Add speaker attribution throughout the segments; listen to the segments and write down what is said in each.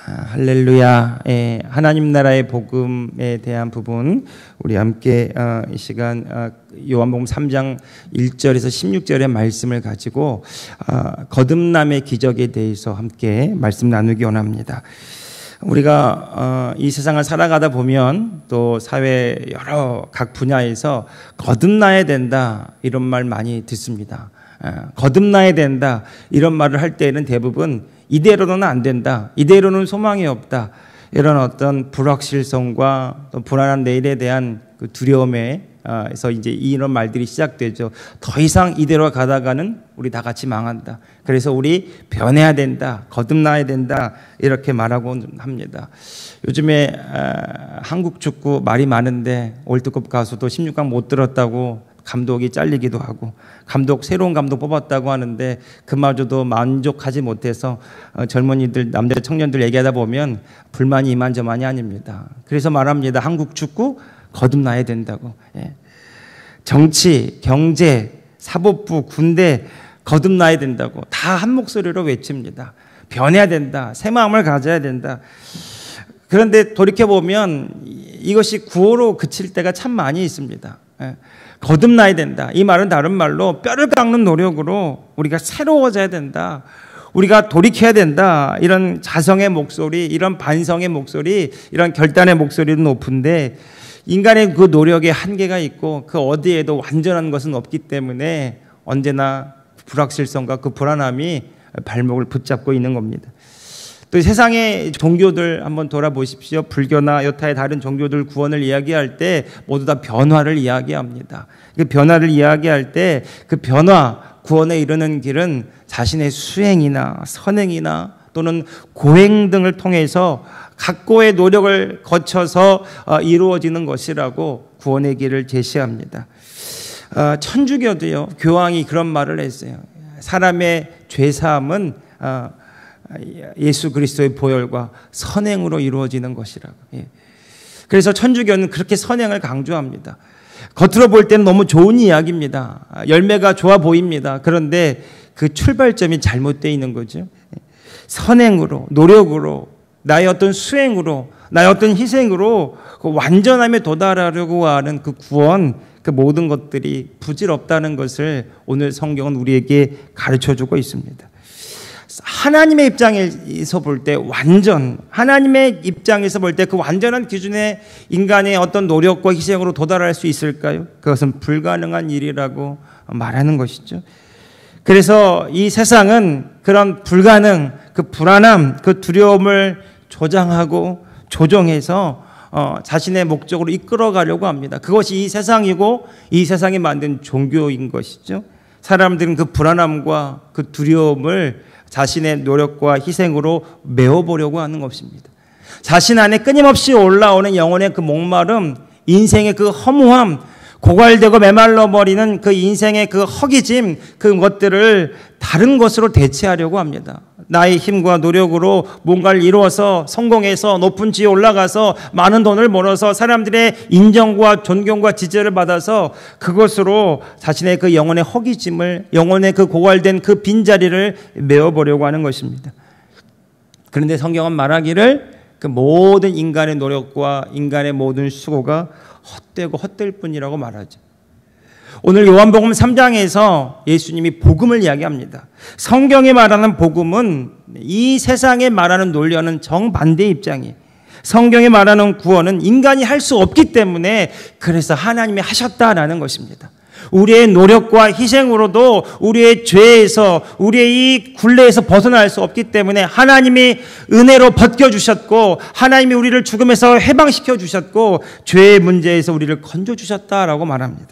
Speaker 1: 할렐루야. 하나님 나라의 복음에 대한 부분 우리 함께 이 시간 요한복음 3장 1절에서 16절의 말씀을 가지고 거듭남의 기적에 대해서 함께 말씀 나누기 원합니다. 우리가 이 세상을 살아가다 보면 또 사회 여러 각 분야에서 거듭나야 된다 이런 말 많이 듣습니다. 거듭나야 된다 이런 말을 할 때에는 대부분 이대로는 안 된다, 이대로는 소망이 없다, 이런 어떤 불확실성과 또 불안한 내일에 대한 그 두려움에서 이제 이런 말들이 시작되죠. 더 이상 이대로 가다가는 우리 다 같이 망한다. 그래서 우리 변해야 된다, 거듭나야 된다 이렇게 말하고 합니다. 요즘에 한국 축구 말이 많은데 월드컵 가수도 16강 못 들었다고 감독이 잘리기도 하고, 새로운 감독 뽑았다고 하는데 그마저도 만족하지 못해서 젊은이들, 남자 청년들 얘기하다 보면 불만이 이만저만이 아닙니다. 그래서 말합니다. 한국 축구 거듭나야 된다고. 정치, 경제, 사법부, 군대 거듭나야 된다고 다 한 목소리로 외칩니다. 변해야 된다, 새 마음을 가져야 된다. 그런데 돌이켜보면 이것이 구호로 그칠 때가 참 많이 있습니다. 거듭나야 된다. 이 말은 다른 말로 뼈를 깎는 노력으로 우리가 새로워져야 된다. 우리가 돌이켜야 된다. 이런 자성의 목소리, 이런 반성의 목소리, 이런 결단의 목소리도 높은데 인간의 그 노력에 한계가 있고 그 어디에도 완전한 것은 없기 때문에 언제나 불확실성과 그 불안함이 발목을 붙잡고 있는 겁니다. 또 세상의 종교들 한번 돌아보십시오. 불교나 여타의 다른 종교들 구원을 이야기할 때 모두 다 변화를 이야기합니다. 그 변화를 이야기할 때 그 변화, 구원에 이르는 길은 자신의 수행이나 선행이나 또는 고행 등을 통해서 각고의 노력을 거쳐서 이루어지는 것이라고 구원의 길을 제시합니다. 천주교도요, 교황이 그런 말을 했어요. 사람의 죄사함은 예수 그리스도의 보혈과 선행으로 이루어지는 것이라고. 그래서 천주교는 그렇게 선행을 강조합니다. 겉으로 볼 때는 너무 좋은 이야기입니다. 열매가 좋아 보입니다. 그런데 그 출발점이 잘못되어 있는 거죠. 선행으로, 노력으로, 나의 어떤 수행으로, 나의 어떤 희생으로 그 완전함에 도달하려고 하는 그 구원, 그 모든 것들이 부질없다는 것을 오늘 성경은 우리에게 가르쳐주고 있습니다. 하나님의 입장에서 볼 때 하나님의 입장에서 볼 때 그 완전한 기준에 인간의 어떤 노력과 희생으로 도달할 수 있을까요? 그것은 불가능한 일이라고 말하는 것이죠. 그래서 이 세상은 그런 불가능, 그 불안함, 그 두려움을 조장하고 조정해서 자신의 목적으로 이끌어가려고 합니다. 그것이 이 세상이고 이 세상이 만든 종교인 것이죠. 사람들은 그 불안함과 그 두려움을 자신의 노력과 희생으로 메워보려고 하는 것입니다. 자신 안에 끊임없이 올라오는 영혼의 그 목마름, 인생의 그 허무함, 고갈되고 메말라버리는 그 인생의 그 허기짐, 그것들을 다른 것으로 대체하려고 합니다. 나의 힘과 노력으로 뭔가를 이루어서 성공해서 높은 지위에 올라가서 많은 돈을 벌어서 사람들의 인정과 존경과 지지를 받아서 그것으로 자신의 그 영혼의 허기짐을, 영혼의 그 고갈된 그 빈자리를 메워보려고 하는 것입니다. 그런데 성경은 말하기를 그 모든 인간의 노력과 인간의 모든 수고가 헛되고 헛될 뿐이라고 말하죠. 오늘 요한복음 3장에서 예수님이 복음을 이야기합니다. 성경이 말하는 복음은 이 세상에 말하는 논리와는 정반대의 입장이에요. 성경이 말하는 구원은 인간이 할 수 없기 때문에 그래서 하나님이 하셨다라는 것입니다. 우리의 노력과 희생으로도 우리의 죄에서, 우리의 이 굴레에서 벗어날 수 없기 때문에 하나님이 은혜로 벗겨주셨고 하나님이 우리를 죽음에서 해방시켜 주셨고 죄의 문제에서 우리를 건져주셨다라고 말합니다.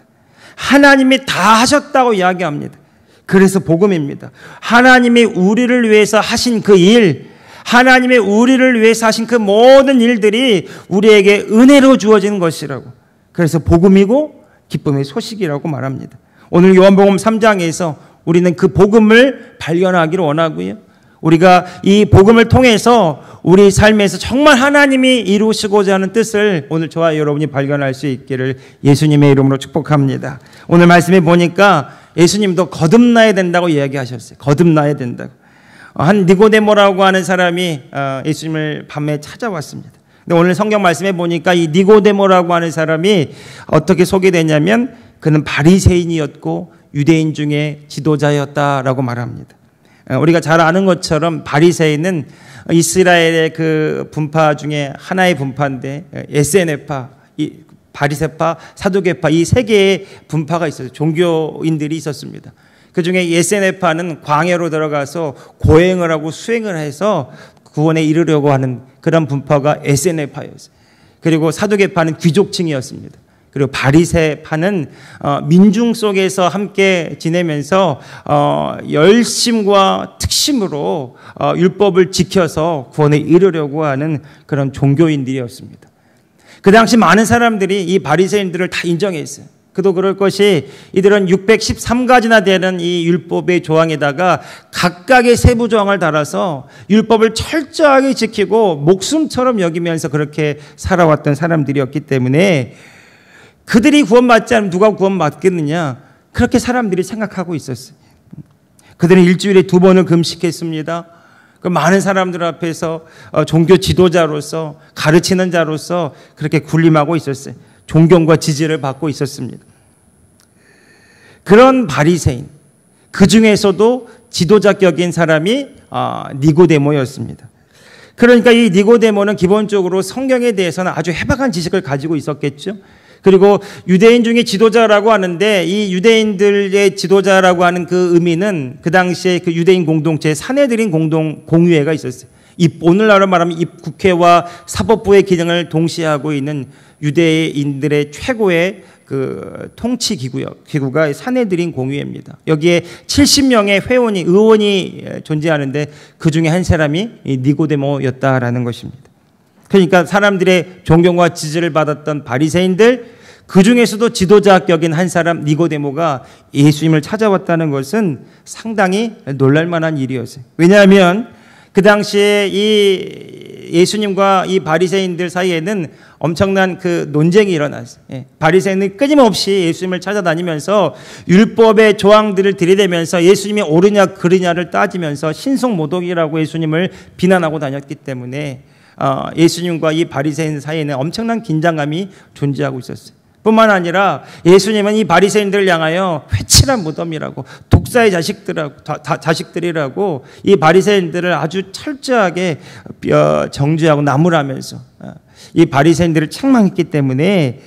Speaker 1: 하나님이 다 하셨다고 이야기합니다. 그래서 복음입니다. 하나님이 우리를 위해서 하신 그 일, 하나님이 우리를 위해서 하신 그 모든 일들이 우리에게 은혜로 주어지는 것이라고. 그래서 복음이고 기쁨의 소식이라고 말합니다. 오늘 요한복음 3장에서 우리는 그 복음을 발견하기를 원하고요. 우리가 이 복음을 통해서 우리 삶에서 정말 하나님이 이루시고자 하는 뜻을 오늘 저와 여러분이 발견할 수 있기를 예수님의 이름으로 축복합니다. 오늘 말씀에 보니까 예수님도 거듭나야 된다고 이야기하셨어요. 거듭나야 된다고. 한 니고데모라고 하는 사람이 예수님을 밤에 찾아왔습니다. 근데 오늘 성경 말씀에 보니까 이 니고데모라고 하는 사람이 어떻게 소개되냐면 그는 바리새인이었고 유대인 중에 지도자였다라고 말합니다. 우리가 잘 아는 것처럼 바리새인은 이스라엘의 그 분파 중에 하나의 분파인데 에세네파, 바리새파, 사두개파 이 세 개의 분파가 있었어요. 종교인들이 있었습니다. 그 중에 에세네파는 광야로 들어가서 고행을 하고 수행을 해서 구원에 이르려고 하는 그런 분파가 에세네파였어요. 그리고 사두개파는 귀족층이었습니다. 그리고 바리새파는 민중 속에서 함께 지내면서 열심과 특심으로 율법을 지켜서 구원에 이르려고 하는 그런 종교인들이었습니다. 그 당시 많은 사람들이 이 바리새인들을 다 인정했어요. 그도 그럴 것이 이들은 613가지나 되는 이 율법의 조항에다가 각각의 세부 조항을 달아서 율법을 철저하게 지키고 목숨처럼 여기면서 그렇게 살아왔던 사람들이었기 때문에 그들이 구원받지 않으면 누가 구원받겠느냐 그렇게 사람들이 생각하고 있었어요. 그들은 일주일에 2번을 금식했습니다. 그 많은 사람들 앞에서 종교 지도자로서 가르치는 자로서 그렇게 군림하고 있었어요. 존경과 지지를 받고 있었습니다. 그런 바리새인 그 중에서도 지도자격인 사람이 니고데모였습니다. 그러니까 이 니고데모는 기본적으로 성경에 대해서는 아주 해박한 지식을 가지고 있었겠죠. 그리고 유대인 중에 지도자라고 하는데 이 유대인들의 지도자라고 하는 그 의미는 그 당시에 그 유대인 공동체에 사내들인 공유회가 있었어요. 오늘날로 말하면 국회와 사법부의 기능을 동시에 하고 있는 유대인들의 최고의 그 통치 기구가 사내들인 공유회입니다. 여기에 70명의 의원이 존재하는데 그 중에 한 사람이 니고데모였다라는 것입니다. 그러니까 사람들의 존경과 지지를 받았던 바리새인들 그 중에서도 지도자격인 한 사람 니고데모가 예수님을 찾아왔다는 것은 상당히 놀랄만한 일이었어요. 왜냐하면 그 당시에 이 예수님과 이 바리새인들 사이에는 엄청난 그 논쟁이 일어났어요. 바리새인은 끊임없이 예수님을 찾아다니면서 율법의 조항들을 들이대면서 예수님이 옳으냐 그르냐를 따지면서 신성모독이라고 예수님을 비난하고 다녔기 때문에 예수님과 이 바리새인 사이에는 엄청난 긴장감이 존재하고 있었어요. 뿐만 아니라 예수님은 이 바리새인들을 향하여 회칠한 무덤이라고 독사의 자식들이라고 이 바리새인들을 아주 철저하게 정죄하고 나무라면서 이 바리새인들을 책망했기 때문에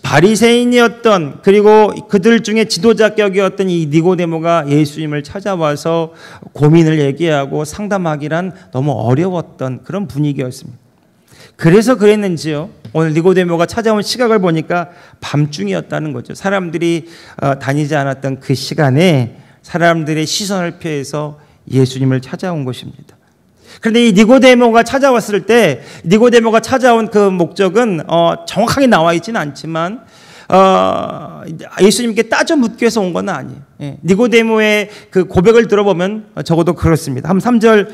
Speaker 1: 바리새인이었던 그리고 그들 중에 지도자격이었던 이 니고데모가 예수님을 찾아와서 고민을 얘기하고 상담하기란 너무 어려웠던 그런 분위기였습니다. 그래서 그랬는지요. 오늘 니고데모가 찾아온 시각을 보니까 밤중이었다는 거죠. 사람들이 다니지 않았던 그 시간에 사람들의 시선을 피해서 예수님을 찾아온 것입니다. 그런데 이 니고데모가 찾아왔을 때 니고데모가 찾아온 그 목적은 정확하게 나와 있지는 않지만 예수님께 따져 묻기 위해서 온 건 아니에요. 니고데모의 그 고백을 들어보면 적어도 그렇습니다. 한 3절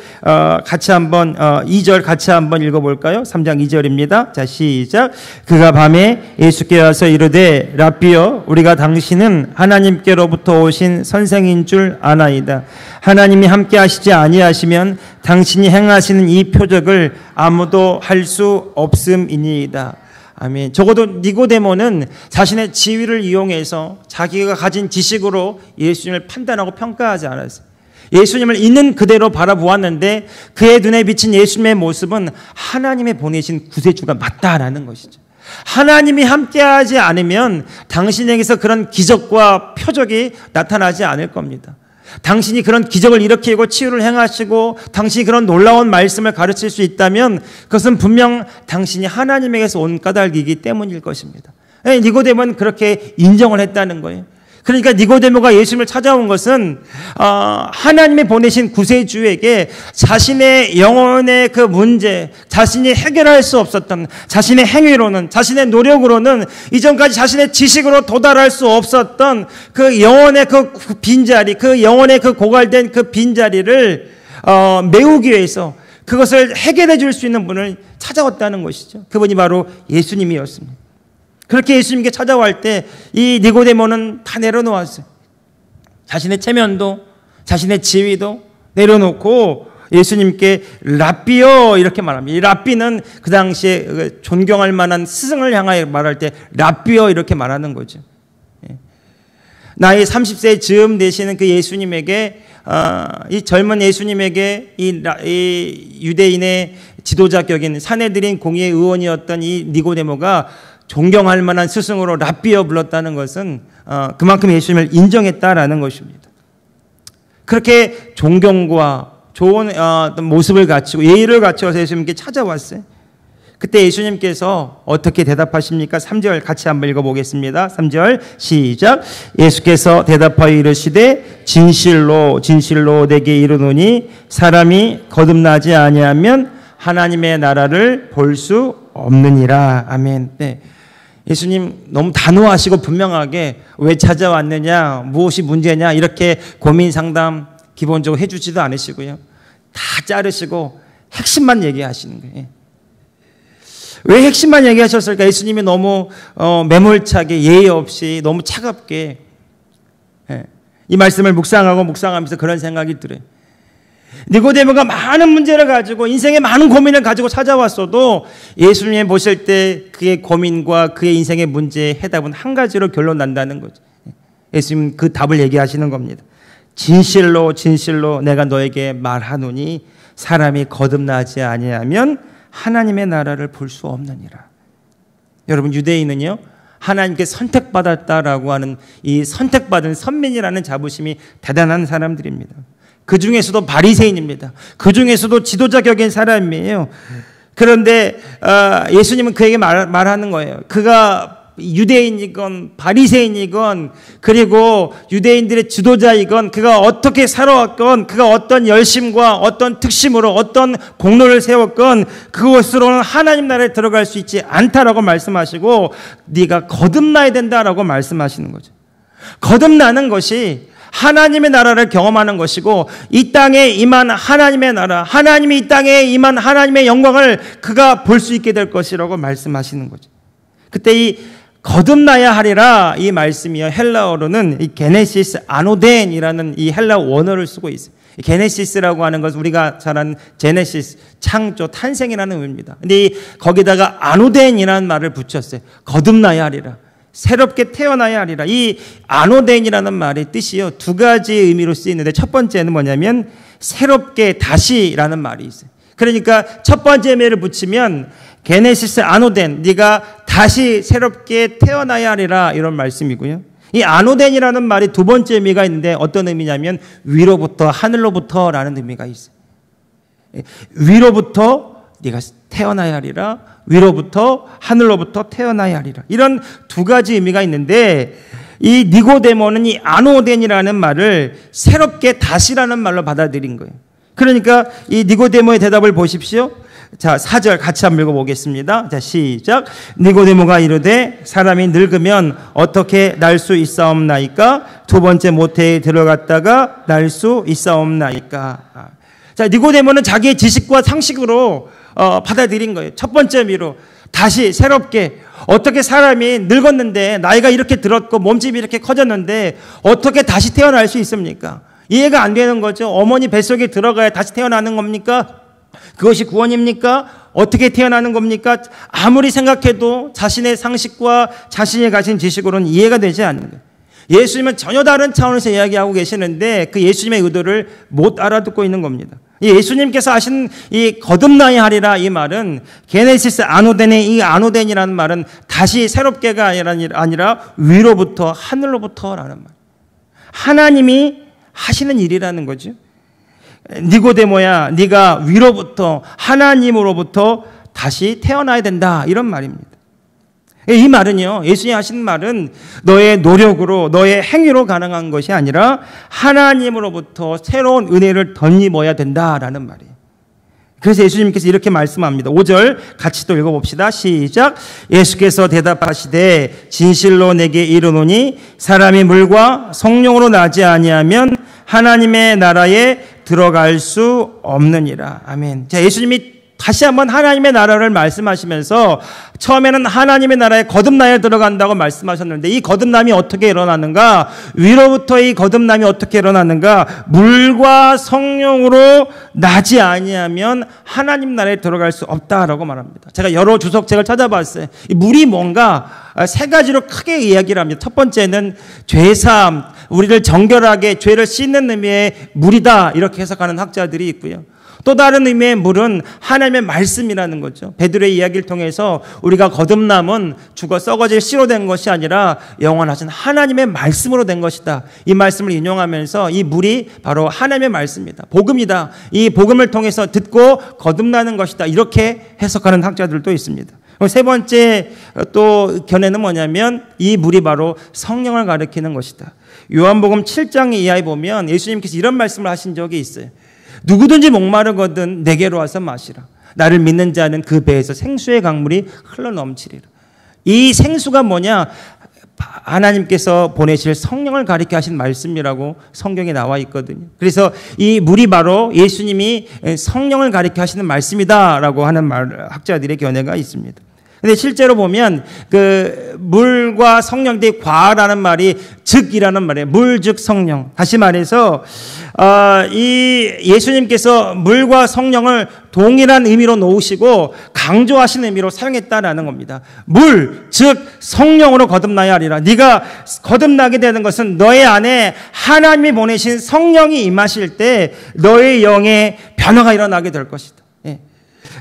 Speaker 1: 같이 한번 2절 같이 한번 읽어볼까요? 3장 2절입니다. 자, 시작. 그가 밤에 예수께 와서 이르되 라삐여 우리가 당신은 하나님께로부터 오신 선생인 줄 아나이다. 하나님이 함께 하시지 아니하시면 당신이 행하시는 이 표적을 아무도 할 수 없음이니이다. 아멘. 적어도 니고데모는 자신의 지위를 이용해서 자기가 가진 지식으로 예수님을 판단하고 평가하지 않았어요. 예수님을 있는 그대로 바라보았는데 그의 눈에 비친 예수님의 모습은 하나님의 보내신 구세주가 맞다라는 것이죠. 하나님이 함께하지 않으면 당신에게서 그런 기적과 표적이 나타나지 않을 겁니다. 당신이 그런 기적을 일으키고 치유를 행하시고 당신이 그런 놀라운 말씀을 가르칠 수 있다면 그것은 분명 당신이 하나님에게서 온 까닭이기 때문일 것입니다. 니고데모는 그렇게 인정을 했다는 거예요. 그러니까 니고데모가 예수님을 찾아온 것은 하나님이 보내신 구세주에게 자신의 영혼의 그 문제, 자신이 해결할 수 없었던 자신의 행위로는, 자신의 노력으로는, 이전까지 자신의 지식으로 도달할 수 없었던 그 영혼의 그 빈자리, 그 영혼의 그 고갈된 그 빈자리를 메우기 위해서 그것을 해결해 줄 수 있는 분을 찾아왔다는 것이죠. 그분이 바로 예수님이었습니다. 그렇게 예수님께 찾아갈 때 이 니고데모는 다 내려놓았어요. 자신의 체면도 자신의 지위도 내려놓고 예수님께 랍비요 이렇게 말합니다. 이 랍비는 그 당시에 존경할 만한 스승을 향하여 말할 때 랍비요 이렇게 말하는 거죠. 나이 30세 즈음 되시는 그 예수님에게 이 젊은 예수님에게 이 유대인의 지도자격인 산헤드린 공의의 의원이었던 이 니고데모가 존경할 만한 스승으로 랍비여 불렀다는 것은 그만큼 예수님을 인정했다라는 것입니다. 그렇게 존경과 좋은 어떤 모습을 갖추고 예의를 갖춰서 예수님께 찾아왔어요. 그때 예수님께서 어떻게 대답하십니까? 3절 같이 한번 읽어보겠습니다. 3절 시작. 예수께서 대답하여 이르시되 진실로 진실로 내게 이르노니 사람이 거듭나지 아니하면 하나님의 나라를 볼 수 없느니라. 아멘. 네. 예수님 너무 단호하시고 분명하게 왜 찾아왔느냐, 무엇이 문제냐 이렇게 고민 상담 기본적으로 해주지도 않으시고요. 다 자르시고 핵심만 얘기하시는 거예요. 왜 핵심만 얘기하셨을까? 예수님이 너무 매몰차게 예의 없이 너무 차갑게 이 말씀을 묵상하면서 그런 생각이 들어요. 니고데모가 많은 문제를 가지고 인생의 많은 고민을 가지고 찾아왔어도 예수님 보실 때 그의 고민과 그의 인생의 문제의 해답은 한 가지로 결론 난다는 거죠. 예수님 그 답을 얘기하시는 겁니다. 진실로 진실로 내가 너에게 말하노니 사람이 거듭나지 아니하면 하나님의 나라를 볼 수 없느니라. 여러분 유대인은요 하나님께 선택받았다라고 하는 이 선택받은 선민이라는 자부심이 대단한 사람들입니다. 그 중에서도 바리새인입니다. 그 중에서도 지도자격인 사람이에요. 그런데 예수님은 그에게 말하는 거예요. 그가 유대인이건 바리새인이건 그리고 유대인들의 지도자이건 그가 어떻게 살아왔건 그가 어떤 열심과 어떤 특심으로 어떤 공로를 세웠건 그것으로는 하나님 나라에 들어갈 수 있지 않다라고 말씀하시고 네가 거듭나야 된다라고 말씀하시는 거죠. 거듭나는 것이 하나님의 나라를 경험하는 것이고 이 땅에 임한 하나님의 나라, 하나님이 이 땅에 임한 하나님의 영광을 그가 볼 수 있게 될 것이라고 말씀하시는 거죠. 그때 이 거듭나야 하리라 이 말씀이요 헬라어로는 이 게네시스 아노덴이라는 이 헬라 원어를 쓰고 있어요. 게네시스라고 하는 것은 우리가 잘 아는 제네시스 창조 탄생이라는 의미입니다. 근데 거기다가 아노덴이라는 말을 붙였어요. 거듭나야 하리라. 새롭게 태어나야 하리라. 이 아노덴이라는 말의 뜻이요 두 가지의 의미로 쓰이는데 첫 번째는 뭐냐면 새롭게 다시라는 말이 있어요. 그러니까 첫 번째 의미를 붙이면 게네시스 아노덴 네가 다시 새롭게 태어나야 하리라 이런 말씀이고요. 이 아노덴이라는 말이 두 번째 의미가 있는데 어떤 의미냐면 위로부터 하늘로부터라는 의미가 있어요. 위로부터 네가 태어나야 하리라. 위로부터 하늘로부터 태어나야 하리라. 이런 두 가지 의미가 있는데 이 니고데모는 이 아노덴이라는 말을 새롭게 다시라는 말로 받아들인 거예요. 그러니까 이 니고데모의 대답을 보십시오. 자, 4절 같이 한번 읽어보겠습니다. 자, 시작. 니고데모가 이르되 사람이 늙으면 어떻게 날 수 있사옵나이까? 두 번째 모태에 들어갔다가 날 수 있사옵나이까? 자, 니고데모는 자기의 지식과 상식으로 받아들인 거예요. 첫 번째 의미로 다시 새롭게 어떻게 사람이 늙었는데 나이가 이렇게 들었고 몸집이 이렇게 커졌는데 어떻게 다시 태어날 수 있습니까? 이해가 안 되는 거죠. 어머니 뱃속에 들어가야 다시 태어나는 겁니까? 그것이 구원입니까? 어떻게 태어나는 겁니까? 아무리 생각해도 자신의 상식과 자신이 가진 지식으로는 이해가 되지 않는 거예요. 예수님은 전혀 다른 차원에서 이야기하고 계시는데 그 예수님의 의도를 못 알아듣고 있는 겁니다. 예수님께서 하신 이 거듭나야 하리라 이 말은 게네시스 아노덴의 이 아노덴이라는 말은 다시 새롭게가 아니라 위로부터 하늘로부터라는 말. 하나님이 하시는 일이라는 거죠. 니고데모야 네가 위로부터 하나님으로부터 다시 태어나야 된다 이런 말입니다. 이 말은요 예수님이 하신 말은 너의 노력으로 너의 행위로 가능한 것이 아니라 하나님으로부터 새로운 은혜를 덧입어야 된다라는 말이에요. 그래서 예수님께서 이렇게 말씀합니다. 5절 같이 또 읽어봅시다. 시작. 예수께서 대답하시되 진실로 내게 이르노니 사람이 물과 성령으로 나지 아니하면 하나님의 나라에 들어갈 수 없느니라. 아멘. 자, 예수님이 다시 한번 하나님의 나라를 말씀하시면서 처음에는 하나님의 나라에 거듭나야 들어간다고 말씀하셨는데 이 거듭남이 어떻게 일어나는가? 위로부터 이 거듭남이 어떻게 일어나는가? 물과 성령으로 나지 아니하면 하나님 나라에 들어갈 수 없다라고 말합니다. 제가 여러 주석책을 찾아봤어요. 이 물이 뭔가 세 가지로 크게 이야기를 합니다. 첫 번째는 죄사함, 우리를 정결하게 죄를 씻는 의미의 물이다 이렇게 해석하는 학자들이 있고요. 또 다른 의미의 물은 하나님의 말씀이라는 거죠. 베드로의 이야기를 통해서 우리가 거듭남은 죽어 썩어질 씨로 된 것이 아니라 영원하신 하나님의 말씀으로 된 것이다. 이 말씀을 인용하면서 이 물이 바로 하나님의 말씀이다. 복음이다. 이 복음을 통해서 듣고 거듭나는 것이다. 이렇게 해석하는 학자들도 있습니다. 세 번째 또 견해는 뭐냐면 이 물이 바로 성령을 가리키는 것이다. 요한복음 7장 이하에 보면 예수님께서 이런 말씀을 하신 적이 있어요. 누구든지 목마르거든 내게로 와서 마시라. 나를 믿는 자는 그 배에서 생수의 강물이 흘러넘치리라. 이 생수가 뭐냐? 하나님께서 보내실 성령을 가리켜 하신 말씀이라고 성경에 나와 있거든요. 그래서 이 물이 바로 예수님이 성령을 가리켜 하시는 말씀이다라고 하는 학자들의 견해가 있습니다. 근데 실제로 보면 그 물과 성령들이 과라는 말이 즉이라는 말이에요. 물 즉 성령. 다시 말해서 이 예수님께서 물과 성령을 동일한 의미로 놓으시고 강조하신 의미로 사용했다라는 겁니다. 물 즉 성령으로 거듭나야 하리라. 네가 거듭나게 되는 것은 너의 안에 하나님이 보내신 성령이 임하실 때 너의 영에 변화가 일어나게 될 것이다.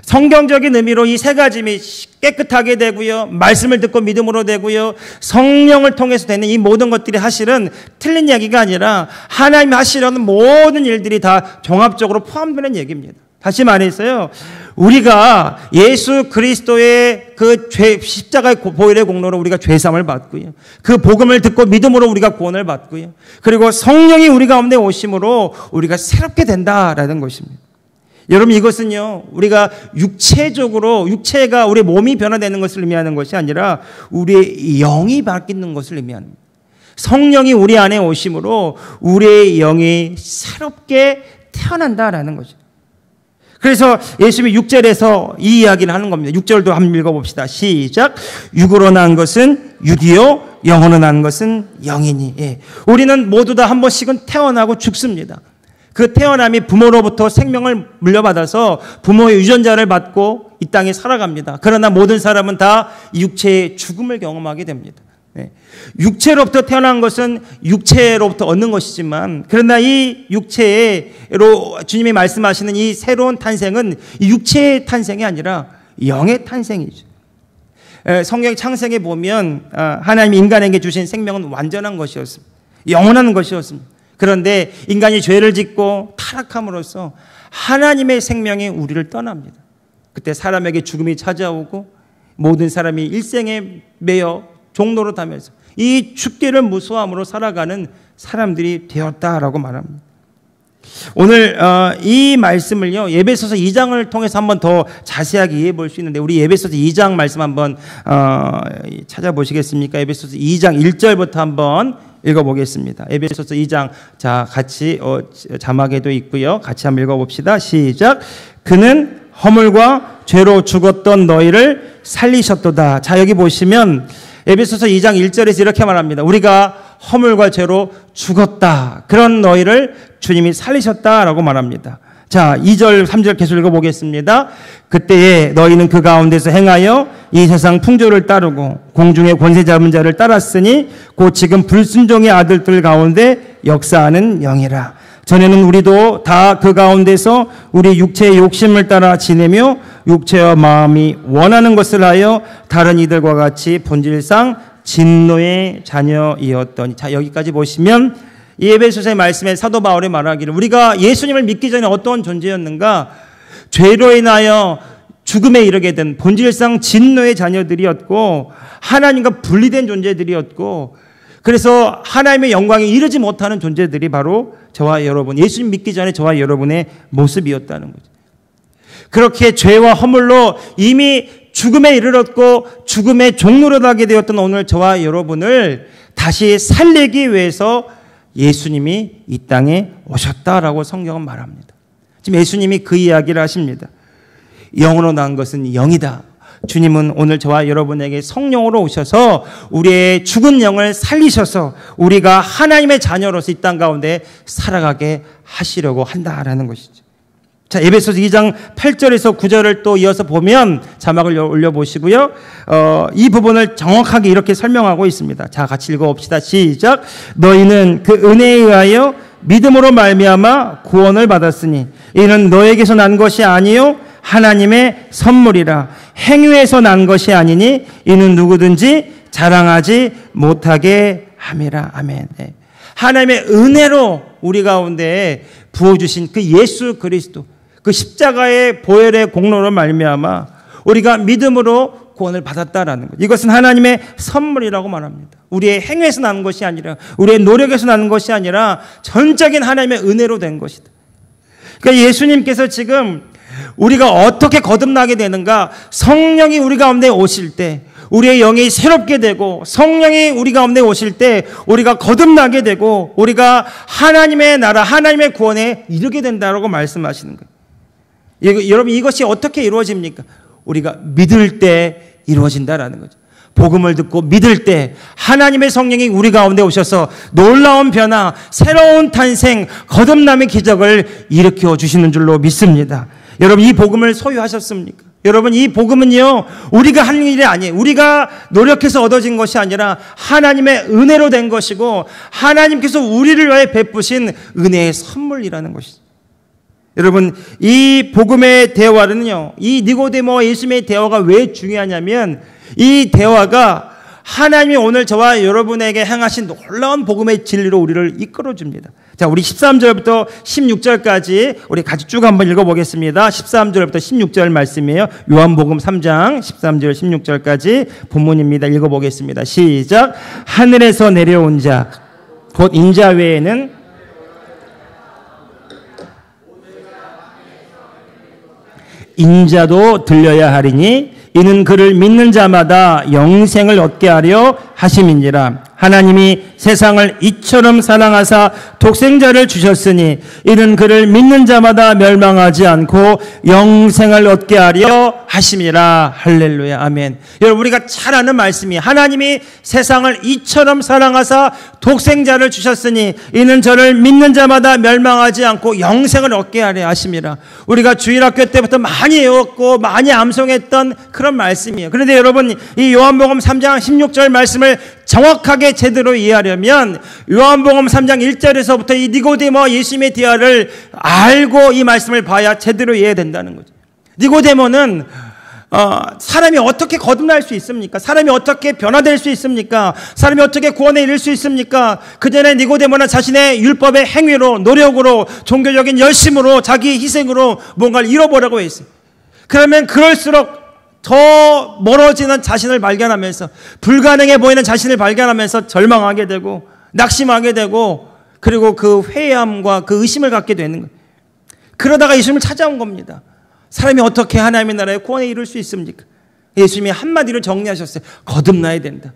Speaker 1: 성경적인 의미로 이 세 가지이 깨끗하게 되고요. 말씀을 듣고 믿음으로 되고요. 성령을 통해서 되는 이 모든 것들이 사실은 틀린 얘기가 아니라 하나님이 하시려는 모든 일들이 다 종합적으로 포함되는 얘기입니다. 다시 말해서요. 우리가 예수 그리스도의 그 십자가의 보혈의 공로로 우리가 죄사함을 받고요. 그 복음을 듣고 믿음으로 우리가 구원을 받고요. 그리고 성령이 우리 가운데 오심으로 우리가 새롭게 된다라는 것입니다. 여러분 이것은요 우리가 육체가 우리 몸이 변화되는 것을 의미하는 것이 아니라 우리의 영이 바뀌는 것을 의미합니다. 성령이 우리 안에 오심으로 우리의 영이 새롭게 태어난다라는 거죠. 그래서 예수님이 6절에서 이 이야기를 하는 겁니다. 6절도 한번 읽어봅시다. 시작. 육으로 난 것은 육이요 영으로 난 것은 영이니. 예. 우리는 모두 다 한 번씩은 태어나고 죽습니다. 그 태어남이 부모로부터 생명을 물려받아서 부모의 유전자를 받고 이 땅에 살아갑니다. 그러나 모든 사람은 다 육체의 죽음을 경험하게 됩니다. 육체로부터 태어난 것은 육체로부터 얻는 것이지만 그러나 이 육체로 주님이 말씀하시는 이 새로운 탄생은 육체의 탄생이 아니라 영의 탄생이죠. 성경 창세기에 보면 하나님이 인간에게 주신 생명은 완전한 것이었습니다. 영원한 것이었습니다. 그런데 인간이 죄를 짓고 타락함으로써 하나님의 생명이 우리를 떠납니다. 그때 사람에게 죽음이 찾아오고 모든 사람이 일생에 매여 종로로 다면서 이 죽기를 무서워함으로 살아가는 사람들이 되었다라고 말합니다. 오늘 이 말씀을요 에베소서 2장을 통해서 한번 더 자세하게 이해해 볼 수 있는데 우리 에베소서 2장 말씀 한번 찾아보시겠습니까? 에베소서 2장 1절부터 한번 읽어보겠습니다. 에베소서 2장 자 같이 자막에도 있고요. 같이 한번 읽어봅시다. 시작. 그는 허물과 죄로 죽었던 너희를 살리셨도다. 자 여기 보시면 에베소서 2장 1절에서 이렇게 말합니다. 우리가 허물과 죄로 죽었다. 그런 너희를 주님이 살리셨다라고 말합니다. 자 2절 3절 계속 읽어보겠습니다. 그때에 너희는 그 가운데서 행하여 이 세상 풍조를 따르고 공중의 권세 잡은 자를 따랐으니 곧 지금 불순종의 아들들 가운데 역사하는 영이라. 전에는 우리도 다 그 가운데서 우리 육체의 욕심을 따라 지내며 육체와 마음이 원하는 것을 하여 다른 이들과 같이 본질상 진노의 자녀이었더니. 자 여기까지 보시면 이 에베소서의 말씀에 사도 바울이 말하기를 우리가 예수님을 믿기 전에 어떤 존재였는가? 죄로 인하여 죽음에 이르게 된 본질상 진노의 자녀들이었고 하나님과 분리된 존재들이었고 그래서 하나님의 영광에 이르지 못하는 존재들이 바로 저와 여러분, 예수님 믿기 전에 저와 여러분의 모습이었다는 거죠. 그렇게 죄와 허물로 이미 죽음에 이르렀고 죽음의 종로로 가게 되었던 오늘 저와 여러분을 다시 살리기 위해서 예수님이 이 땅에 오셨다라고 성경은 말합니다. 지금 예수님이 그 이야기를 하십니다. 영으로 난 것은 영이다. 주님은 오늘 저와 여러분에게 성령으로 오셔서 우리의 죽은 영을 살리셔서 우리가 하나님의 자녀로서 이 땅 가운데 살아가게 하시려고 한다라는 것이죠. 자, 에베소서 2장 8절에서 9절을 또 이어서 보면 자막을 올려보시고요. 이 부분을 정확하게 이렇게 설명하고 있습니다. 자, 같이 읽어봅시다. 시작. 너희는 그 은혜에 의하여 믿음으로 말미암아 구원을 받았으니 이는 너에게서 난 것이 아니요 하나님의 선물이라. 행위에서 난 것이 아니니 이는 누구든지 자랑하지 못하게 함이라. 아멘. 네. 하나님의 은혜로 우리 가운데 부어주신 그 예수 그리스도, 그 십자가의 보혈의 공로로 말미암아 우리가 믿음으로 구원을 받았다라는 것. 이것은 하나님의 선물이라고 말합니다. 우리의 행위에서 나는 것이 아니라, 우리의 노력에서 나는 것이 아니라 전적인 하나님의 은혜로 된 것이다. 그러니까 예수님께서 지금 우리가 어떻게 거듭나게 되는가? 성령이 우리 가운데 오실 때, 우리의 영이 새롭게 되고 성령이 우리 가운데 오실 때 우리가 거듭나게 되고 우리가 하나님의 나라, 하나님의 구원에 이르게 된다라고 말씀하시는 거예요. 여러분, 이것이 어떻게 이루어집니까? 우리가 믿을 때 이루어진다라는 거죠. 복음을 듣고 믿을 때 하나님의 성령이 우리 가운데 오셔서 놀라운 변화, 새로운 탄생, 거듭남의 기적을 일으켜 주시는 줄로 믿습니다. 여러분, 이 복음을 소유하셨습니까? 여러분, 이 복음은요, 우리가 하는 일이 아니에요. 우리가 노력해서 얻어진 것이 아니라 하나님의 은혜로 된 것이고 하나님께서 우리를 위해 베푸신 은혜의 선물이라는 것이죠. 여러분, 이 복음의 대화는요, 이 니고데모와 예수님의 대화가 왜 중요하냐면 이 대화가 하나님이 오늘 저와 여러분에게 행하신 놀라운 복음의 진리로 우리를 이끌어줍니다. 자, 우리 13절부터 16절까지 우리 같이 쭉 한번 읽어보겠습니다. 13절부터 16절 말씀이에요. 요한복음 3장 13절 16절까지 본문입니다. 읽어보겠습니다. 시작. 하늘에서 내려온 자, 곧 인자 외에는 인자도 들려야 하리니 이는 그를 믿는 자마다 영생을 얻게 하려 하심이니라. 하나님이 세상을 이처럼 사랑하사 독생자를 주셨으니 이는 그를 믿는 자마다 멸망하지 않고 영생을 얻게 하려 하심이라. 할렐루야. 아멘. 여러분, 우리가 잘 아는 말씀이 하나님이 세상을 이처럼 사랑하사 독생자를 주셨으니 이는 저를 믿는 자마다 멸망하지 않고 영생을 얻게 하려 하심이라. 우리가 주일학교 때부터 많이 외웠고 많이 암송했던 그런 말씀이에요. 그런데 여러분, 이 요한복음 3장 16절 말씀을 정확하게 제대로 이해하려면 요한복음 3장 1절에서부터 이 니고데모와 예수님의 대화를 알고 이 말씀을 봐야 제대로 이해해야 된다는 거죠. 니고데모는 사람이 어떻게 거듭날 수 있습니까? 사람이 어떻게 변화될 수 있습니까? 사람이 어떻게 구원에 이를 수 있습니까? 그전에 니고데모는 자신의 율법의 행위로, 노력으로, 종교적인 열심으로, 자기 희생으로 뭔가를 이뤄보려고 했어요. 그러면 그럴수록 더 멀어지는 자신을 발견하면서, 불가능해 보이는 자신을 발견하면서 절망하게 되고 낙심하게 되고, 그리고 그 회의함과 그 의심을 갖게 되는 거예요. 그러다가 예수님을 찾아온 겁니다. 사람이 어떻게 하나님의 나라에 구원에 이룰 수 있습니까? 예수님이 한마디로 정리하셨어요. 거듭나야 된다.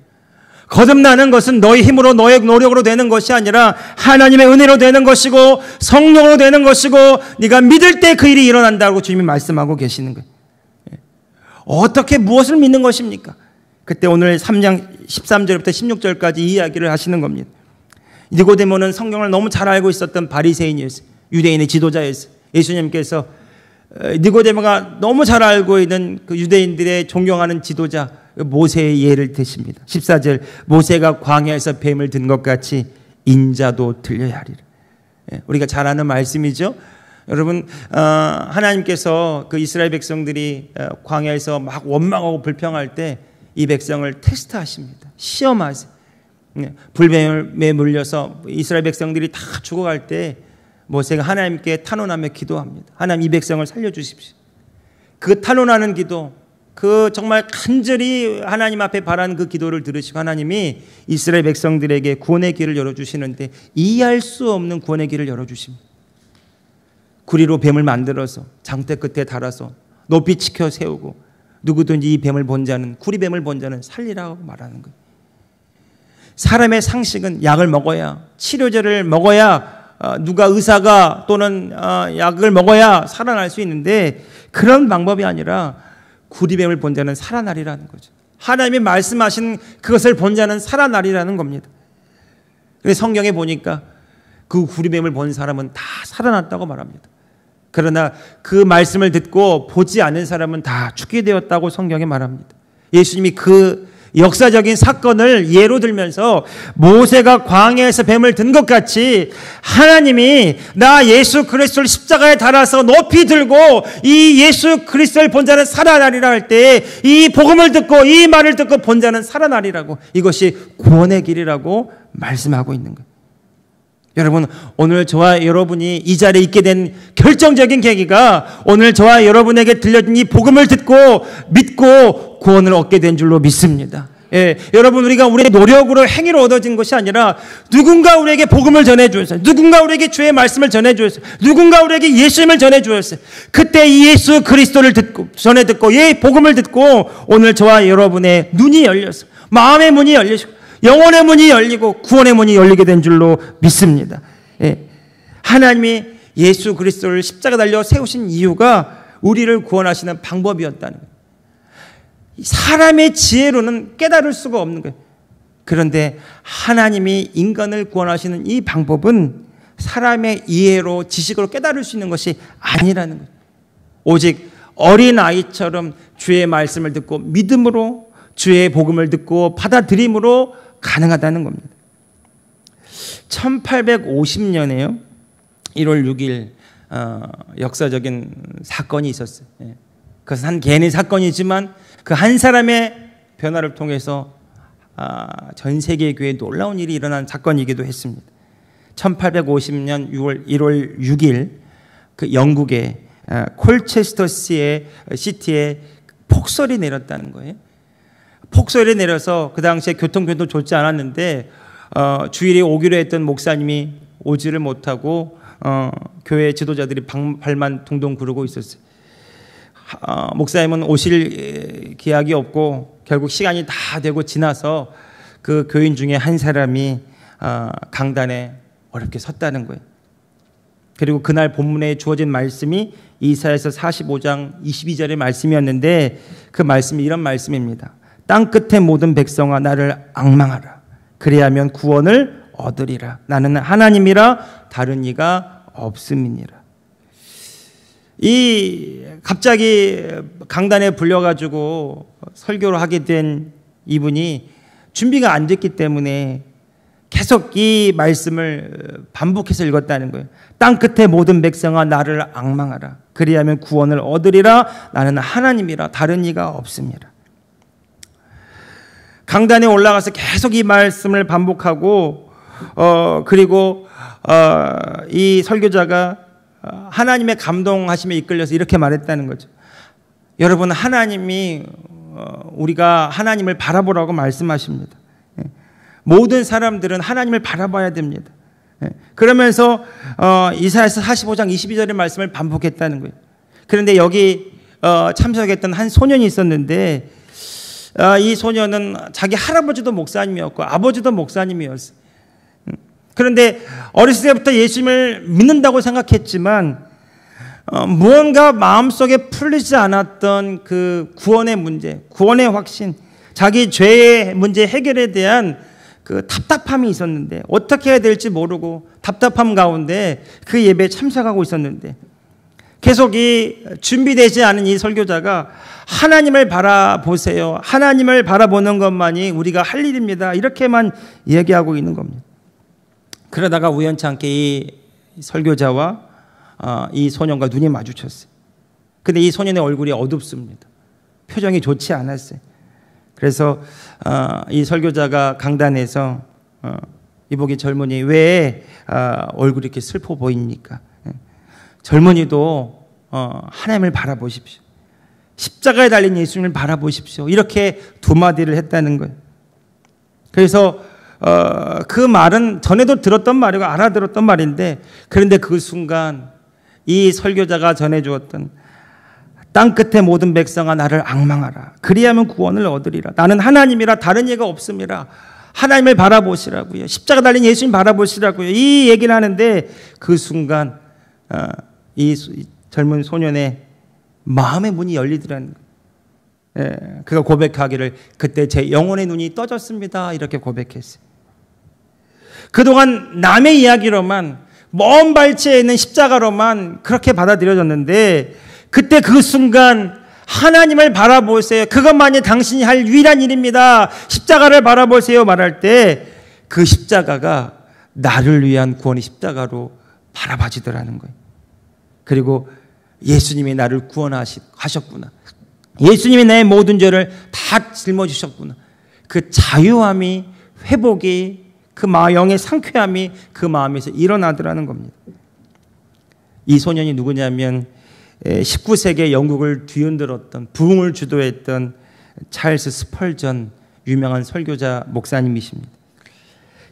Speaker 1: 거듭나는 것은 너의 힘으로, 너의 노력으로 되는 것이 아니라 하나님의 은혜로 되는 것이고 성령으로 되는 것이고 네가 믿을 때 그 일이 일어난다고 주님이 말씀하고 계시는 거예요. 어떻게 무엇을 믿는 것입니까? 그때 오늘 3장 13절부터 16절까지 이 이야기를 하시는 겁니다. 니고데모는 성경을 너무 잘 알고 있었던 바리새인이었어요. 유대인의 지도자였어요. 예수님께서 니고데모가 너무 잘 알고 있는 그 유대인들의 존경하는 지도자 모세의 예를 드십니다. 14절, 모세가 광야에서 뱀을 든 것 같이 인자도 들려야 하리라. 우리가 잘 아는 말씀이죠. 여러분, 하나님께서 그 이스라엘 백성들이 광야에서 막 원망하고 불평할 때 이 백성을 테스트하십니다. 시험하세요. 불뱀에 물려서 이스라엘 백성들이 다 죽어갈 때 모세가 하나님께 탄원하며 기도합니다. 하나님, 이 백성을 살려주십시오. 그 탄원하는 기도, 그 정말 간절히 하나님 앞에 바라는 그 기도를 들으시고 하나님이 이스라엘 백성들에게 구원의 길을 열어주시는데 이해할 수 없는 구원의 길을 열어주십니다. 구리로 뱀을 만들어서 장대 끝에 달아서 높이 치켜 세우고 누구든지 이 뱀을 본 자는, 구리뱀을 본 자는 살리라고 말하는 거예요. 사람의 상식은 약을 먹어야, 치료제를 먹어야 누가 의사가 또는 약을 먹어야 살아날 수 있는데 그런 방법이 아니라 구리뱀을 본 자는 살아나리라는 거죠. 하나님이 말씀하신 그것을 본 자는 살아나리라는 겁니다. 그래서 성경에 보니까 그 구리뱀을 본 사람은 다 살아났다고 말합니다. 그러나 그 말씀을 듣고 보지 않은 사람은 다 죽게 되었다고 성경에 말합니다. 예수님이 그 역사적인 사건을 예로 들면서 모세가 광야에서 뱀을 든 것 같이 하나님이 나 예수 그리스도를 십자가에 달아서 높이 들고 이 예수 그리스도를 본 자는 살아나리라 할 때 이 복음을 듣고 이 말을 듣고 본 자는 살아나리라고, 이것이 구원의 길이라고 말씀하고 있는 거예요. 여러분, 오늘 저와 여러분이 이 자리에 있게 된 결정적인 계기가 오늘 저와 여러분에게 들려진 이 복음을 듣고 믿고 구원을 얻게 된 줄로 믿습니다. 예, 여러분, 우리가 우리의 노력으로 행위로 얻어진 것이 아니라 누군가 우리에게 복음을 전해주었어요. 누군가 우리에게 주의 말씀을 전해주었어요. 누군가 우리에게 예수님을 전해주었어요. 그때 이 예수 그리스도를 전해 듣고 이 복음을 듣고 오늘 저와 여러분의 눈이 열렸어요. 마음의 문이 열리시고 영혼의 문이 열리고 구원의 문이 열리게 된 줄로 믿습니다. 예. 하나님이 예수 그리스도를 십자가 달려 세우신 이유가 우리를 구원하시는 방법이었다는 거예요. 사람의 지혜로는 깨달을 수가 없는 거예요. 그런데 하나님이 인간을 구원하시는 이 방법은 사람의 이해로 지식으로 깨달을 수 있는 것이 아니라는 거예요. 오직 어린아이처럼 주의 말씀을 듣고 믿음으로 주의 복음을 듣고 받아들임으로 가능하다는 겁니다. 1850년에요. 1월 6일 역사적인 사건이 있었어요. 그것은 한 개인의 사건이지만 그 한 사람의 변화를 통해서 전 세계 교회에 놀라운 일이 일어난 사건이기도 했습니다. 1850년 1월 6일 그 영국의 콜체스터 시티에 폭설이 내렸다는 거예요. 폭설이 내려서 그 당시에 교통편도 좋지 않았는데 주일에 오기로 했던 목사님이 오지를 못하고 교회 지도자들이 발만 둥둥 구르고 있었어요. 목사님은 오실 기약이 없고 결국 시간이 다 되고 지나서 그 교인 중에 한 사람이 강단에 어렵게 섰다는 거예요. 그리고 그날 본문에 주어진 말씀이 이사야서 45장 22절의 말씀이었는데 그 말씀이 이런 말씀입니다. 땅끝의 모든 백성아 나를 앙망하라. 그리하면 구원을 얻으리라. 나는 하나님이라 다른 이가 없음이니라. 이 갑자기 강단에 불려가지고 설교를 하게 된 이분이 준비가 안 됐기 때문에 계속 이 말씀을 반복해서 읽었다는 거예요. 땅끝의 모든 백성아 나를 앙망하라. 그리하면 구원을 얻으리라. 나는 하나님이라 다른 이가 없음이라. 강단에 올라가서 계속 이 말씀을 반복하고 그리고 이 설교자가 하나님의 감동하심에 이끌려서 이렇게 말했다는 거죠. 여러분, 하나님이 우리가 하나님을 바라보라고 말씀하십니다. 모든 사람들은 하나님을 바라봐야 됩니다. 그러면서 이사야서 45장 22절의 말씀을 반복했다는 거예요. 그런데 여기 참석했던 한 소년이 있었는데 이 소년은 자기 할아버지도 목사님이었고 아버지도 목사님이었어요. 그런데 어렸을 때부터 예수님을 믿는다고 생각했지만 무언가 마음속에 풀리지 않았던 그 구원의 문제, 구원의 확신, 자기 죄의 문제 해결에 대한 그 답답함이 있었는데 어떻게 해야 될지 모르고 답답함 가운데 그 예배에 참석하고 있었는데 계속 이 준비되지 않은 이 설교자가 하나님을 바라보세요. 하나님을 바라보는 것만이 우리가 할 일입니다. 이렇게만 얘기하고 있는 겁니다. 그러다가 우연찮게 이 설교자와 이 소년과 눈이 마주쳤어요. 근데 이 소년의 얼굴이 어둡습니다. 표정이 좋지 않았어요. 그래서 이 설교자가 강단에서 이보기 젊은이 왜 얼굴이 이렇게 슬퍼 보입니까? 젊은이도 하나님을 바라보십시오. 십자가에 달린 예수님을 바라보십시오. 이렇게 두 마디를 했다는 거예요. 그래서 그 말은 전에도 들었던 말이고 알아들었던 말인데 그런데 그 순간 이 설교자가 전해주었던 땅끝의 모든 백성아 나를 앙망하라. 그리하면 구원을 얻으리라. 나는 하나님이라 다른 예가 없음이라. 하나님을 바라보시라고요. 십자가 달린 예수님 바라보시라고요. 이 얘기를 하는데 그 순간 이 젊은 소년의 마음의 문이 열리더라는 거예요. 그가 고백하기를 그때 제 영혼의 눈이 떠졌습니다. 이렇게 고백했어요. 그동안 남의 이야기로만 먼 발치에 있는 십자가로만 그렇게 받아들여졌는데 그때 그 순간 하나님을 바라보세요. 그것만이 당신이 할 유일한 일입니다. 십자가를 바라보세요 말할 때 그 십자가가 나를 위한 구원의 십자가로 바라봐지더라는 거예요. 그리고 예수님이 나를 구원하셨구나. 예수님이 내 모든 죄를 다 짊어지셨구나. 그 자유함이, 회복이, 그 영의 상쾌함이 그 마음에서 일어나더라는 겁니다. 이 소년이 누구냐면 19세기에 영국을 뒤흔들었던, 부흥을 주도했던 찰스 스펄전 유명한 설교자 목사님이십니다.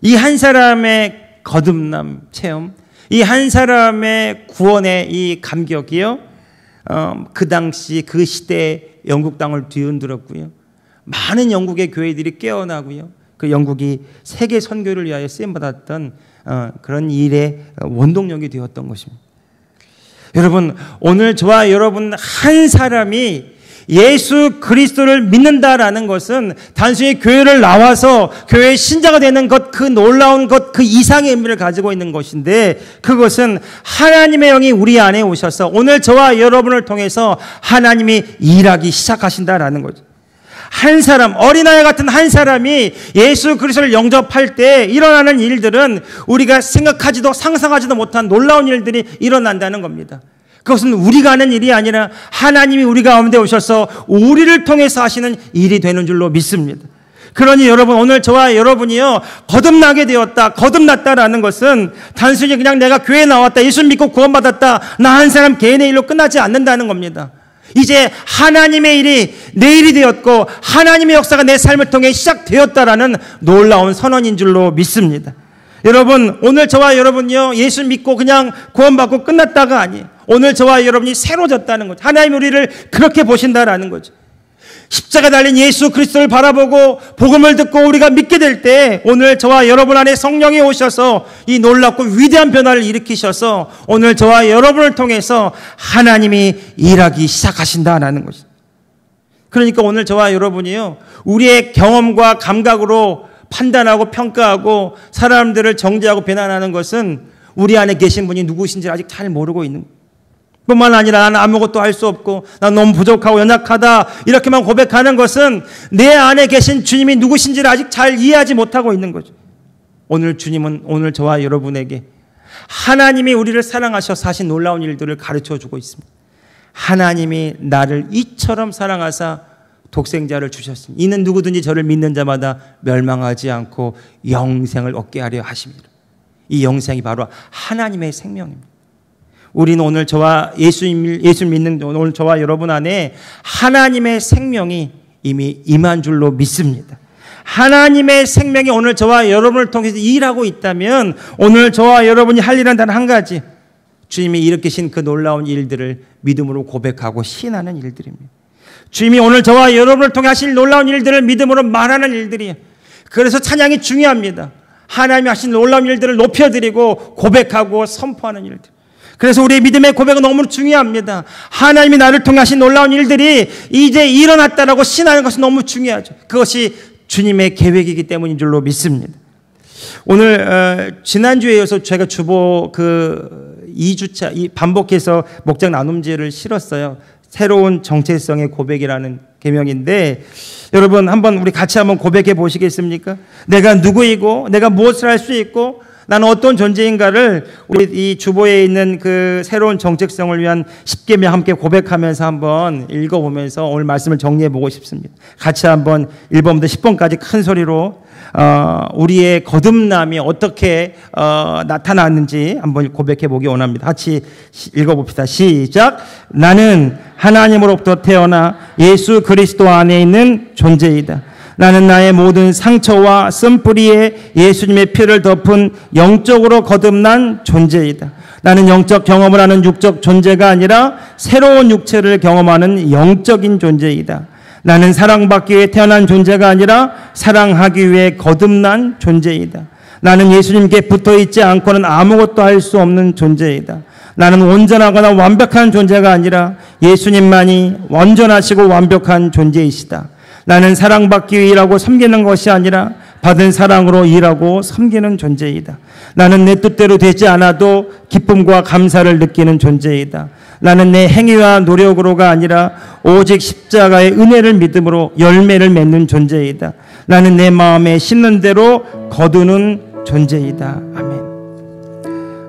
Speaker 1: 이 한 사람의 거듭남 체험, 이 한 사람의 구원의 이 감격이요, 그 당시 그 시대에 영국 땅을 뒤흔들었고요. 많은 영국의 교회들이 깨어나고요. 그 영국이 세계 선교를 위하여 쓰임받았던 그런 일의 원동력이 되었던 것입니다. 여러분, 오늘 저와 여러분 한 사람이 예수 그리스도를 믿는다라는 것은 단순히 교회를 나와서 교회의 신자가 되는 것, 그 놀라운 것, 그 이상의 의미를 가지고 있는 것인데 그것은 하나님의 영이 우리 안에 오셔서 오늘 저와 여러분을 통해서 하나님이 일하기 시작하신다라는 거죠. 한 사람, 어린아이 같은 한 사람이 예수 그리스도를 영접할 때 일어나는 일들은 우리가 생각하지도 상상하지도 못한 놀라운 일들이 일어난다는 겁니다. 그것은 우리가 하는 일이 아니라 하나님이 우리 가운데 오셔서 우리를 통해서 하시는 일이 되는 줄로 믿습니다. 그러니 여러분, 오늘 저와 여러분이요, 거듭나게 되었다, 거듭났다라는 것은 단순히 그냥 내가 교회에 나왔다, 예수 믿고 구원받았다, 나 한 사람 개인의 일로 끝나지 않는다는 겁니다. 이제 하나님의 일이 내 일이 되었고 하나님의 역사가 내 삶을 통해 시작되었다라는 놀라운 선언인 줄로 믿습니다. 여러분, 오늘 저와 여러분요, 예수 믿고 그냥 구원받고 끝났다가 아니에요. 오늘 저와 여러분이 새로졌다는 거죠. 하나님 우리를 그렇게 보신다라는 거죠. 십자가 달린 예수 그리스도를 바라보고 복음을 듣고 우리가 믿게 될 때 오늘 저와 여러분 안에 성령이 오셔서 이 놀랍고 위대한 변화를 일으키셔서 오늘 저와 여러분을 통해서 하나님이 일하기 시작하신다라는 것이죠. 그러니까 오늘 저와 여러분이요, 우리의 경험과 감각으로 판단하고 평가하고 사람들을 정죄하고 비난하는 것은 우리 안에 계신 분이 누구신지 아직 잘 모르고 있는 거예요. 뿐만 아니라 나는 아무것도 할 수 없고 난 너무 부족하고 연약하다 이렇게만 고백하는 것은 내 안에 계신 주님이 누구신지를 아직 잘 이해하지 못하고 있는 거죠. 오늘 주님은 오늘 저와 여러분에게 하나님이 우리를 사랑하셔서 하신 놀라운 일들을 가르쳐주고 있습니다. 하나님이 나를 이처럼 사랑하사 독생자를 주셨으니 이는 누구든지 저를 믿는 자마다 멸망하지 않고 영생을 얻게 하려 하십니다. 이 영생이 바로 하나님의 생명입니다. 우리는 오늘 저와 예수 믿는 오늘 저와 여러분 안에 하나님의 생명이 이미 임한 줄로 믿습니다. 하나님의 생명이 오늘 저와 여러분을 통해서 일하고 있다면 오늘 저와 여러분이 할 일은 단 한 가지, 주님이 일으키신 그 놀라운 일들을 믿음으로 고백하고 시인하는 일들입니다. 주님이 오늘 저와 여러분을 통해 하실 놀라운 일들을 믿음으로 말하는 일들이에요. 그래서 찬양이 중요합니다. 하나님이 하신 놀라운 일들을 높여드리고 고백하고 선포하는 일들. 그래서 우리의 믿음의 고백은 너무 중요합니다. 하나님이 나를 통해 하신 놀라운 일들이 이제 일어났다라고 신하는 것이 너무 중요하죠. 그것이 주님의 계획이기 때문인 줄로 믿습니다. 오늘 지난주에 이어서 제가 주보 2주차 반복해서 목장 나눔지를 실었어요. 새로운 정체성의 고백이라는 계명인데 여러분 한번 우리 같이 한번 고백해 보시겠습니까? 내가 누구이고 내가 무엇을 할 수 있고 나는 어떤 존재인가를 우리 이 주보에 있는 그 새로운 정체성을 위한 10계명 함께 고백하면서 한번 읽어보면서 오늘 말씀을 정리해 보고 싶습니다. 같이 한번 1번부터 10번까지 큰 소리로 우리의 거듭남이 어떻게 나타났는지 한번 고백해 보기 원합니다. 같이 읽어봅시다. 시작. 나는 하나님으로부터 태어나 예수 그리스도 안에 있는 존재이다. 나는 나의 모든 상처와 쓴뿌리에 예수님의 피를 덮은 영적으로 거듭난 존재이다. 나는 영적 경험을 하는 육적 존재가 아니라 새로운 육체를 경험하는 영적인 존재이다. 나는 사랑받기 위해 태어난 존재가 아니라 사랑하기 위해 거듭난 존재이다. 나는 예수님께 붙어있지 않고는 아무것도 할 수 없는 존재이다. 나는 온전하거나 완벽한 존재가 아니라 예수님만이 온전하시고 완벽한 존재이시다. 나는 사랑받기 위해 일하고 섬기는 것이 아니라 받은 사랑으로 일하고 섬기는 존재이다. 나는 내 뜻대로 되지 않아도 기쁨과 감사를 느끼는 존재이다. 나는 내 행위와 노력으로가 아니라 오직 십자가의 은혜를 믿음으로 열매를 맺는 존재이다. 나는 내 마음에 심는 대로 거두는 존재이다. 아멘.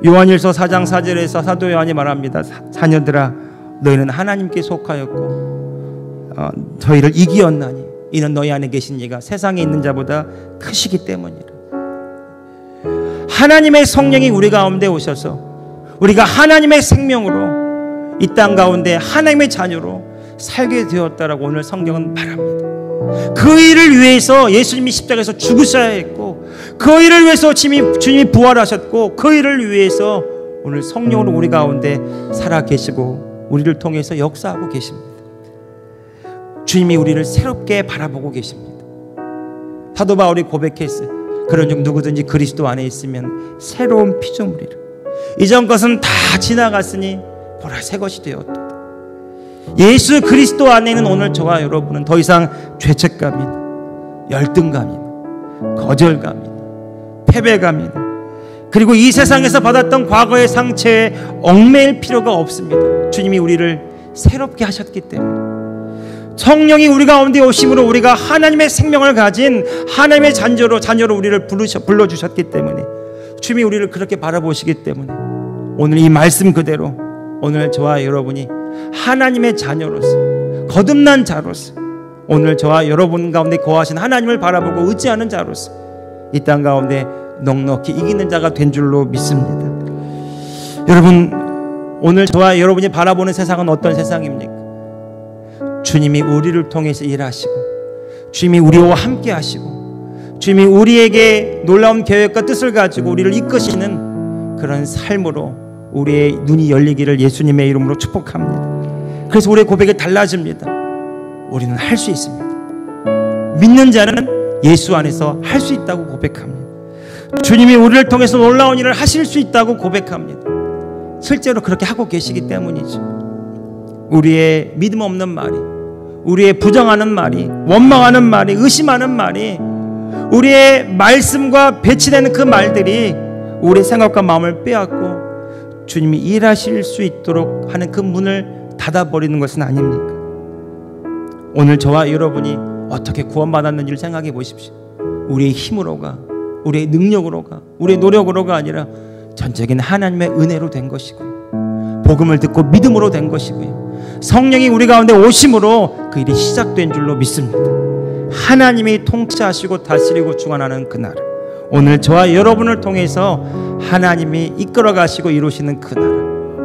Speaker 1: 요한일서 4장 4절에서 사도 요한이 말합니다. 자녀들아, 너희는 하나님께 속하였고 저희를 이기었나니 이는 너희 안에 계신 이가 세상에 있는 자보다 크시기 때문이라. 하나님의 성령이 우리 가운데 오셔서 우리가 하나님의 생명으로 이 땅 가운데 하나님의 자녀로 살게 되었다라고 오늘 성경은 말합니다. 그 일을 위해서 예수님이 십자가에서 죽으셔야 했고, 그 일을 위해서 주님이 부활하셨고, 그 일을 위해서 오늘 성령으로 우리 가운데 살아 계시고 우리를 통해서 역사하고 계십니다. 주님이 우리를 새롭게 바라보고 계십니다. 사도 바울이 고백했어요. 그런즉 누구든지 그리스도 안에 있으면 새로운 피조물이라. 이전 것은 다 지나갔으니 보라 새 것이 되었다. 예수 그리스도 안에는 오늘 저와 여러분은 더 이상 죄책감이나 열등감이나 거절감이나 패배감이나 그리고 이 세상에서 받았던 과거의 상처에 얽매일 필요가 없습니다. 주님이 우리를 새롭게 하셨기 때문에, 성령이 우리 가운데 오심으로 우리가 하나님의 생명을 가진 하나님의 자녀로 우리를 불러주셨기 때문에, 주님이 우리를 그렇게 바라보시기 때문에 오늘 이 말씀 그대로 오늘 저와 여러분이 하나님의 자녀로서 거듭난 자로서 오늘 저와 여러분 가운데 거하신 하나님을 바라보고 의지하는 자로서 이 땅 가운데 넉넉히 이기는 자가 된 줄로 믿습니다. 여러분, 오늘 저와 여러분이 바라보는 세상은 어떤 세상입니까? 주님이 우리를 통해서 일하시고 주님이 우리와 함께 하시고 주님이 우리에게 놀라운 계획과 뜻을 가지고 우리를 이끄시는 그런 삶으로 우리의 눈이 열리기를 예수님의 이름으로 축복합니다. 그래서 우리의 고백이 달라집니다. 우리는 할 수 있습니다. 믿는 자는 예수 안에서 할 수 있다고 고백합니다. 주님이 우리를 통해서 놀라운 일을 하실 수 있다고 고백합니다. 실제로 그렇게 하고 계시기 때문이죠. 우리의 믿음 없는 말이, 우리의 부정하는 말이, 원망하는 말이, 의심하는 말이, 우리의 말씀과 배치되는 그 말들이 우리의 생각과 마음을 빼앗고 주님이 일하실 수 있도록 하는 그 문을 닫아버리는 것은 아닙니까? 오늘 저와 여러분이 어떻게 구원받았는지를 생각해 보십시오. 우리의 힘으로가, 우리의 능력으로가, 우리의 노력으로가 아니라 전적인 하나님의 은혜로 된 것이고요, 복음을 듣고 믿음으로 된 것이고요, 성령이 우리 가운데 오심으로 그 일이 시작된 줄로 믿습니다. 하나님이 통치하시고 다스리고 주관하는 그날, 오늘 저와 여러분을 통해서 하나님이 이끌어 가시고 이루시는 그 나라,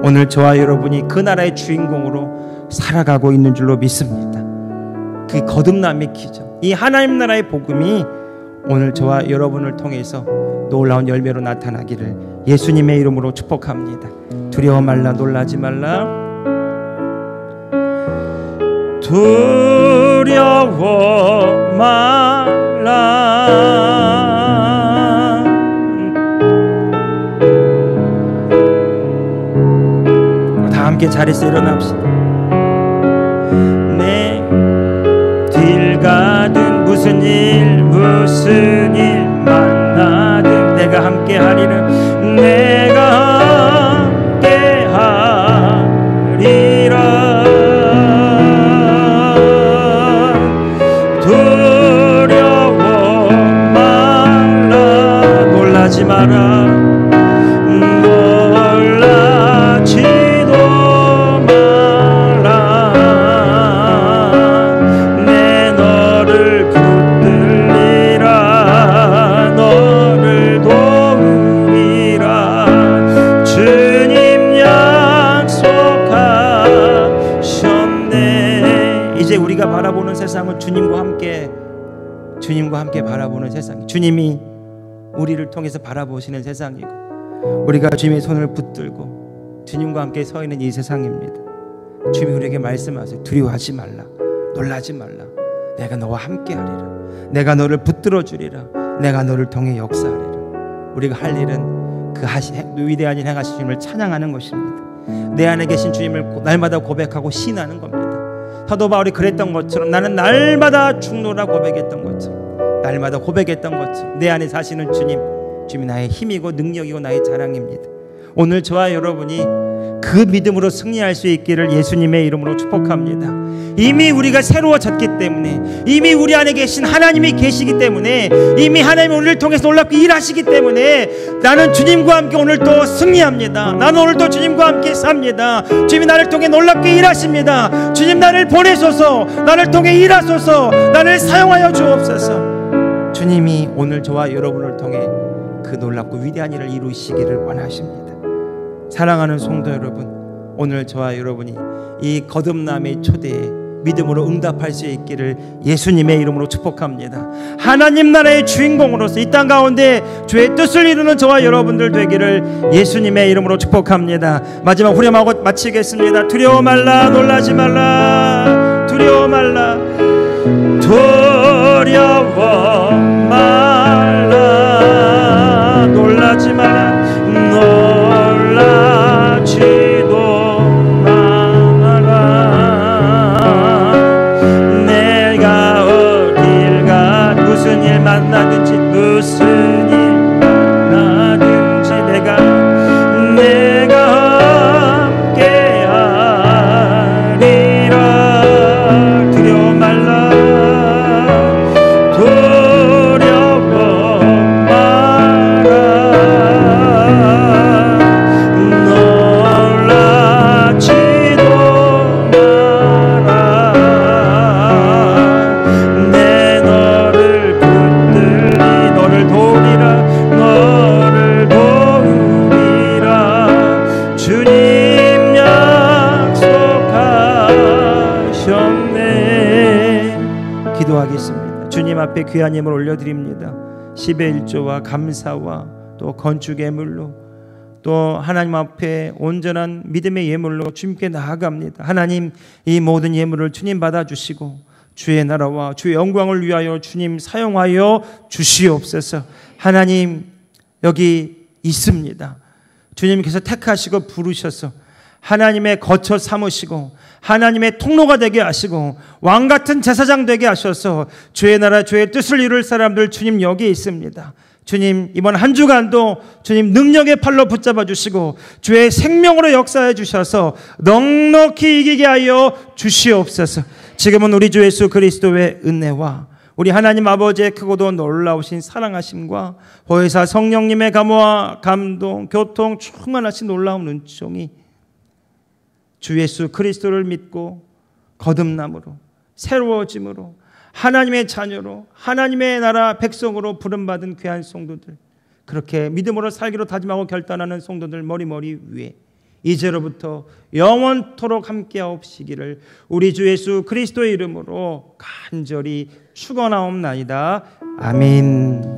Speaker 1: 오늘 저와 여러분이 그 나라의 주인공으로 살아가고 있는 줄로 믿습니다. 그 거듭남의 기적, 이 하나님 나라의 복음이 오늘 저와 여러분을 통해서 놀라운 열매로 나타나기를 예수님의 이름으로 축복합니다. 두려워 말라, 놀라지 말라. 두려워 말라. 다 함께 자리에서 일어납시다. 내 길 가든 무슨 일 만나든 내가 함께 하리라. 내가 함께 하리라. 두려워 말라, 놀라지 마라. 놀라지도 마라. 내 너를 붙들리라. 너를 도우리라. 주님 약속하셨네. 이제 우리가 바라보는 세상은 주님과 함께 바라보는 세상, 주님이 우리를 통해서 바라보시는 세상이고, 우리가 주님의 손을 붙들고 주님과 함께 서 있는 이 세상입니다. 주님이 우리에게 말씀하세요. 두려워하지 말라, 놀라지 말라. 내가 너와 함께하리라. 내가 너를 붙들어 주리라. 내가 너를 통해 역사하리라. 우리가 할 일은 그 위대한 일 행하신 주님을 찬양하는 것입니다. 내 안에 계신 주님을 날마다 고백하고 신하는 겁니다. 사도 바울이 그랬던 것처럼 나는 날마다 죽노라 고백했던 것처럼, 날마다 고백했던 것처럼 내 안에 사시는 주님이 나의 힘이고 능력이고 나의 자랑입니다. 오늘 저와 여러분이 그 믿음으로 승리할 수 있기를 예수님의 이름으로 축복합니다. 이미 우리가 새로워졌기 때문에, 이미 우리 안에 계신 하나님이 계시기 때문에, 이미 하나님이 우리를 통해서 놀랍게 일하시기 때문에 나는 주님과 함께 오늘 또 승리합니다. 나는 오늘 또 주님과 함께 삽니다. 주님이 나를 통해 놀랍게 일하십니다. 주님 나를 보내소서, 나를 통해 일하소서, 나를 사용하여 주옵소서. 주님이 오늘 저와 여러분을 통해 그 놀랍고 위대한 일을 이루시기를 원하십니다. 사랑하는 성도 여러분, 오늘 저와 여러분이 이 거듭남의 초대에 믿음으로 응답할 수 있기를 예수님의 이름으로 축복합니다. 하나님 나라의 주인공으로서 이 땅 가운데 주의 뜻을 이루는 저와 여러분들 되기를 예수님의 이름으로 축복합니다. 마지막 후렴하고 마치겠습니다. 두려워 말라, 놀라지 말라. 두려워 말라, 두려워 말라, 놀라지 말라, 놀라지도 마라. 내가 어딜 가 무슨 일 만나든지, 무슨 일 만나든지 내가 함께하리라. 두려워 말라, 두려워 말아, 놀라지도 마라. 내 너를 붙들리 너를 도우리라, 너를 도우리라. 주님 약속하셨네. 기도하겠습니다. 주님 앞에 귀한 예물 올려드립니다. 10의 1조와 감사와 또 건축예물로, 또 하나님 앞에 온전한 믿음의 예물로 주님께 나아갑니다. 하나님, 이 모든 예물을 주님 받아주시고 주의 나라와 주의 영광을 위하여 주님 사용하여 주시옵소서. 하나님, 여기 있습니다. 주님께서 택하시고 부르셔서 하나님의 거처 삼으시고 하나님의 통로가 되게 하시고 왕같은 제사장 되게 하셔서 주의 나라 주의 뜻을 이룰 사람들 주님 여기 있습니다. 주님, 이번 한 주간도 주님 능력의 팔로 붙잡아 주시고 주의 생명으로 역사해 주셔서 넉넉히 이기게 하여 주시옵소서. 지금은 우리 주 예수 그리스도의 은혜와 우리 하나님 아버지의 크고도 놀라우신 사랑하심과 보혜사 성령님의 감화 감동 교통 충만하신 놀라운 은총이 주 예수 그리스도를 믿고 거듭남으로 새로워짐으로 하나님의 자녀로 하나님의 나라 백성으로 부름받은 귀한 성도들, 그렇게 믿음으로 살기로 다짐하고 결단하는 성도들 머리머리 위에 이제로부터 영원토록 함께하옵시기를 우리 주 예수 그리스도의 이름으로 간절히 축원하옵나이다. 아멘.